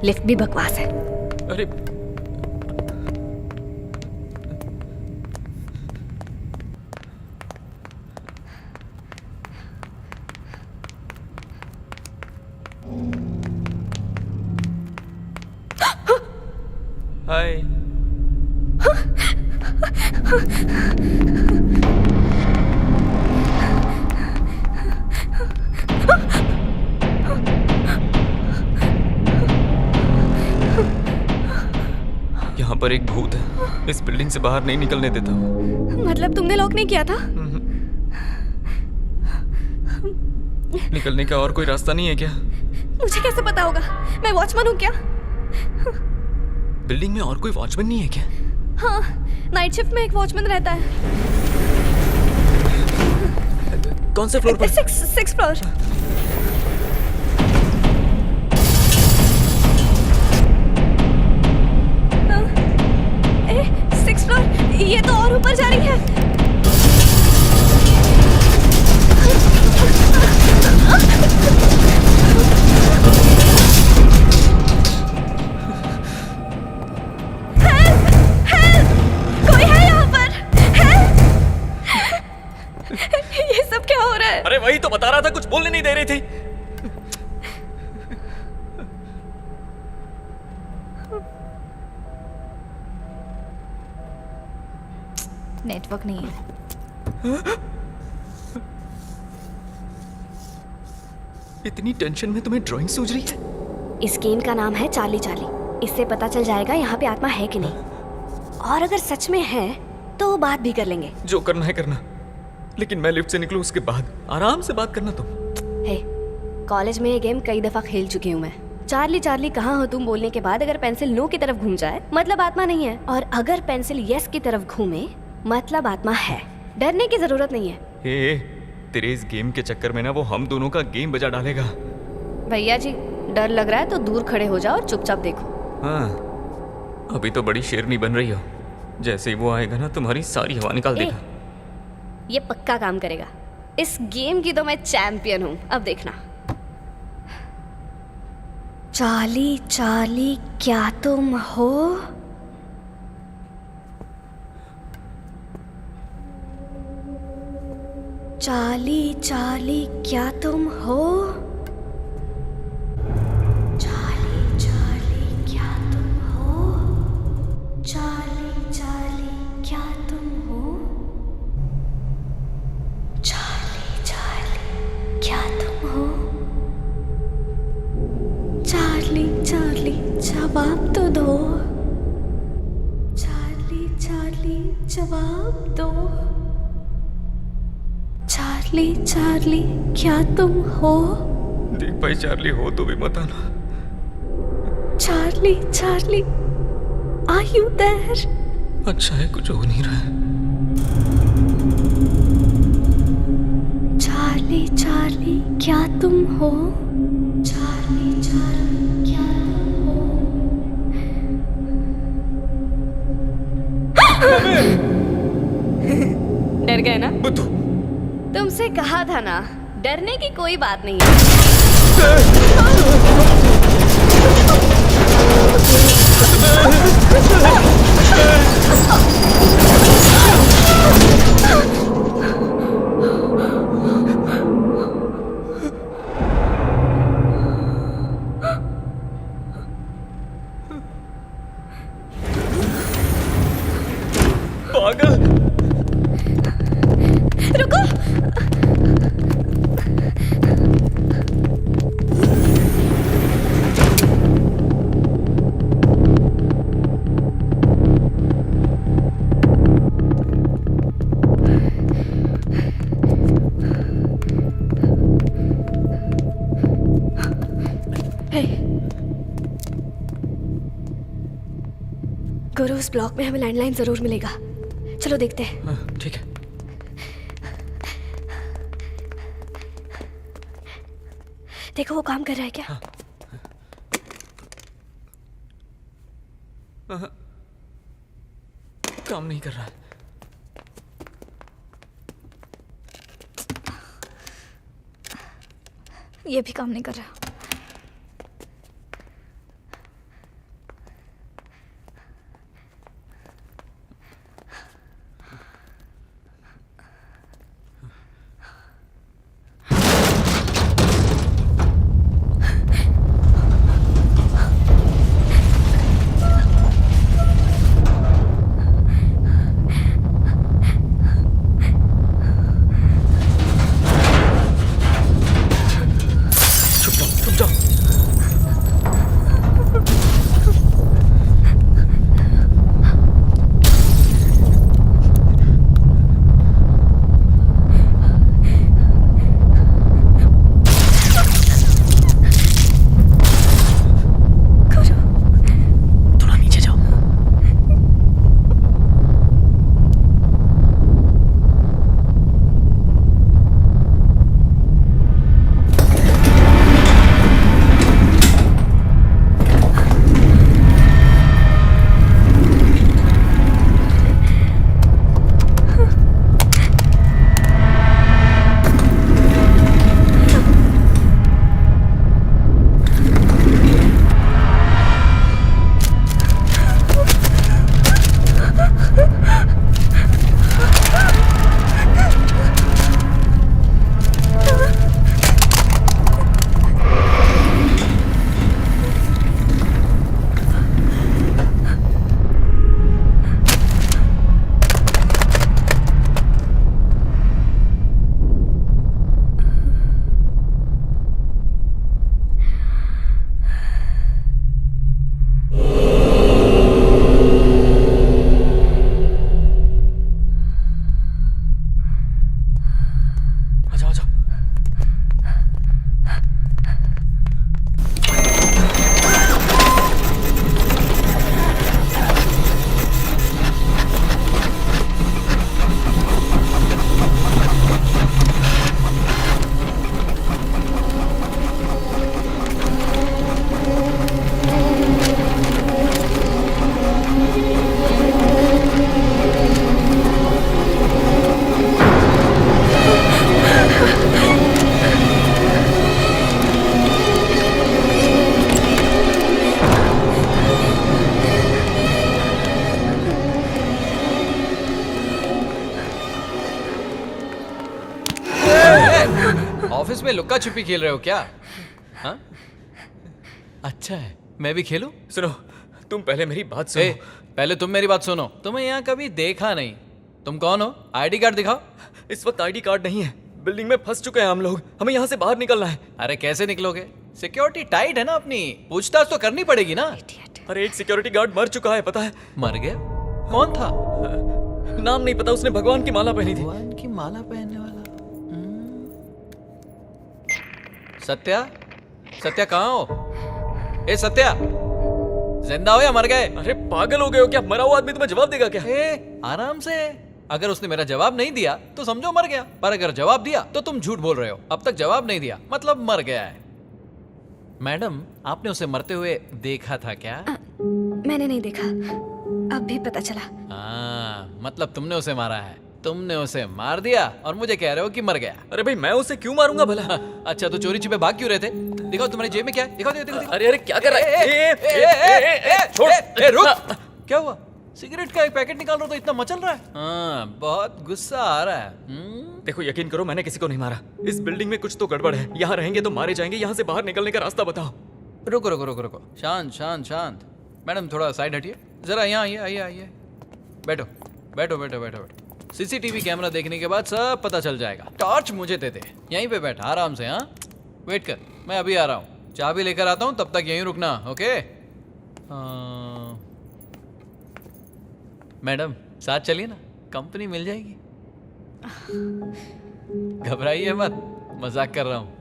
Lift भी बकवास है। अरे हाय। यहाँ पर एक भूत है, इस बिल्डिंग से बाहर नहीं निकलने देता। मतलब तुमने लॉक नहीं किया था? निकलने का और कोई रास्ता नहीं है क्या? मुझे कैसे पता होगा? मैं वॉचमैन हूँ क्या? बिल्डिंग में और कोई वॉचमैन नहीं है क्या? हाँ, नाइट शिफ्ट में एक वॉचमैन रहता है। कौन से फ्लोर पर? Six floor. सिक्स फ्लोर, ये तो और ऊपर जा रही है। कोई है यहाँ पर? ये सब क्या हो रहा है? अरे वही तो बता रहा था, कुछ बोलने नहीं दे रही थी। नेटवर्क नहीं है। इतनी टेंशन में तुम्हें ड्राइंग सूझ रही है? इस गेम का नाम है चार्ली चार्ली। इससे पता चल जाएगा यहाँ पे आत्मा है कि नहीं, और अगर सच में है तो बात भी कर लेंगे। जो करना है करना, लेकिन मैं लिफ्ट से निकलूं उसके बाद आराम से बात करना तुम। हे, कॉलेज में ये गेम कई दफा खेल चुकी हूँ मैं। चार्ली चार्ली कहाँ हो तुम बोलने के बाद अगर पेंसिल नो की तरफ घूम जाए मतलब आत्मा नहीं है, और अगर पेंसिल यस की तरफ घूमे मतलब आत्मा है। डरने की जरूरत नहीं है। हे, तेरे इस गेम के चक्कर में ना वो हम दोनों का गेम बजा डालेगा। भैया जी, डर लग रहा है तो दूर खड़े हो जाओ और चुपचाप देखो। हाँ, अभी तो बड़ी शेरनी बन रही हो। जैसे ही वो आएगा ना तुम्हारी सारी हवा निकाल देगा। ये पक्का काम करेगा। इस गेम की तो मैं चैंपियन हूँ, अब देखना। चार्ली चार्ली क्या तुम हो? चार्ली चार्ली क्या तुम हो? चार्ली चार्ली क्या तुम हो? चार्ली चार्ली क्या तुम हो? चार्ली चार्ली क्या तुम हो? चार्ली चार्ली जवाब तो दो। चार्ली चार्ली जवाब दो। चार्ली चार्ली क्या तुम हो? देख भाई, चार्ली हो तो भी मत आना। Charlie Charlie are you there? अच्छा है कुछ हो नहीं रहा है। चार्ली चार्ली क्या तुम हो? चार्ली चार्ली क्या तुम हो? डर गए ना? बुद्धू, तुमसे कहा था ना, डरने की कोई बात नहीं है। पागल। रुको। गुरु, उस ब्लॉक में हमें लैंडलाइन जरूर मिलेगा। चलो देखते हैं। हाँ, ठीक है। देखो वो काम कर रहा है क्या? हाँ। हाँ। काम नहीं कर रहा है। ये भी काम नहीं कर रहा। में लुक्का छुपी खेल रहे हो क्या? हाँ? अच्छा है, मैं भी खेलूं? सुनो, तुम पहले मेरी बात ए, सुनो। पहले तुम मेरी बात सुनो। तुम्हें यहाँ कभी देखा नहीं। तुम कौन हो? आईडी कार्ड दिखाओ। इस वक्त आईडी कार्ड नहीं है, बिल्डिंग में फंस चुके हैं हम लोग, हमें यहाँ से बाहर निकलना है। अरे कैसे निकलोगे? सिक्योरिटी टाइट है ना अपनी, पूछताछ तो करनी पड़ेगी ना। अरे एक सिक्योरिटी गार्ड मर चुका है, पता है? मर गया? कौन था? नाम नहीं पता, उसने भगवान की माला पहनी थी। भगवान की माला पहनने वाला। सत्या, सत्या कहाँ हो? ए सत्या, जिंदा हो या मर गए? अरे पागल हो गए हो क्या? मरा हुआ आदमी तुम्हें जवाब देगा क्या? ए, आराम से। अगर उसने मेरा जवाब नहीं दिया तो समझो मर गया, पर अगर जवाब दिया तो तुम झूठ बोल रहे हो। अब तक जवाब नहीं दिया मतलब मर गया है। मैडम, आपने उसे मरते हुए देखा था क्या? मैंने नहीं देखा, अब भी पता चला। मतलब तुमने उसे मारा है। तुमने उसे मार दिया और मुझे कह रहे हो कि मर गया। अरे भाई मैं उसे क्यों मारूंगा भला? अच्छा, तो चोरी छिपे भाग क्यों रहे थे? दिखाओ तुम्हारी जेब में क्या है, दिखाओ दिखाओ दिखाओ। अरे क्या कर रहा है? छोड़। ए, रुक। क्या हुआ? सिगरेट का एक पैकेट निकाल रहा हो तो इतना मचल रहा है? हाँ, बहुत गुस्सा आ रहा है। देखो यकीन करो, मैंने किसी को नहीं मारा। इस बिल्डिंग में कुछ तो गड़बड़ है, यहाँ रहेंगे तो मारे जाएंगे। यहाँ से बाहर निकलने का रास्ता बताओ। रुको रुको रुको रुको, शांत शांत शांत। मैडम थोड़ा साइड हटिए, जरा यहाँ आइए आइए आइए। बैठो बैठो बैठो बैठो बैठो। सीसीटीवी कैमरा देखने के बाद सब पता चल जाएगा। टॉर्च मुझे दे दे, यहीं पे बैठ आराम से। हाँ, वेट कर, मैं अभी आ रहा हूँ। चाबी लेकर आता हूँ, तब तक यहीं रुकना। ओके? मैडम साथ चलिए ना, कंपनी मिल जाएगी। घबराइए मत, मजाक कर रहा हूँ।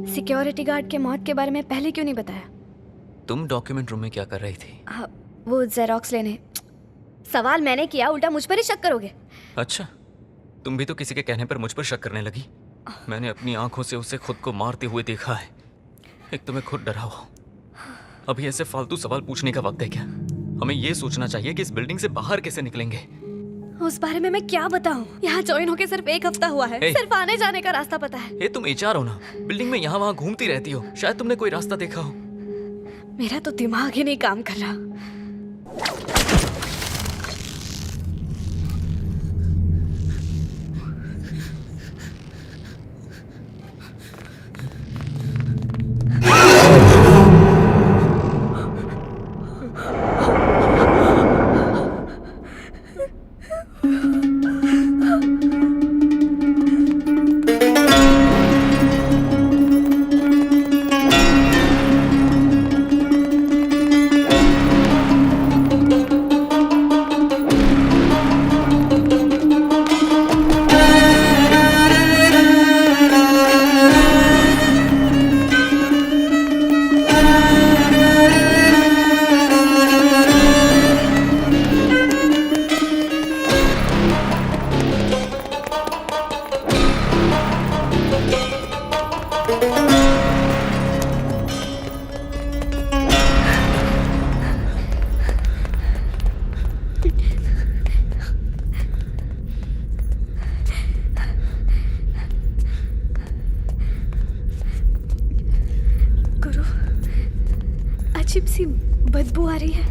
सिक्योरिटी गार्ड के मौत के बारे में पहले क्यों नहीं बताया? तुम डॉक्यूमेंट रूम में क्या कर रही थी? वो जेरोक्स लेने। सवाल मैंने किया, उल्टा मुझ पर ही शक करोगे? अच्छा, तुम भी तो किसी के कहने पर मुझ पर शक करने लगी। मैंने अपनी आंखों से उसे खुद को मारते हुए देखा है। एक तो मैं खुद डरा हुआ। अभी ऐसे फालतू सवाल पूछने का वक्त है क्या? हमें ये सोचना चाहिए कि इस बिल्डिंग से बाहर कैसे निकलेंगे। उस बारे में मैं क्या बताऊं? यहाँ ज्वाइन होके सिर्फ 1 हफ्ता हुआ है। सिर्फ आने जाने का रास्ता पता है। तुम एचआर हो ना, बिल्डिंग में यहाँ वहाँ घूमती रहती हो, शायद तुमने कोई रास्ता देखा हो। मेरा तो दिमाग ही नहीं काम कर रहा। गुरु, अजीब सी बदबू आ रही है।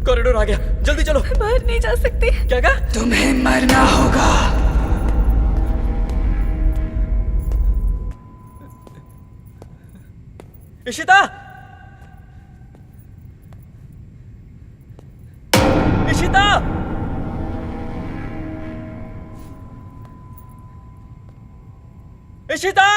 कॉरिडोर आ गया, जल्दी चलो। बाहर नहीं जा सकती। क्या कहा? तुम्हें मरना होगा। इशिता! इशिता! इशिता!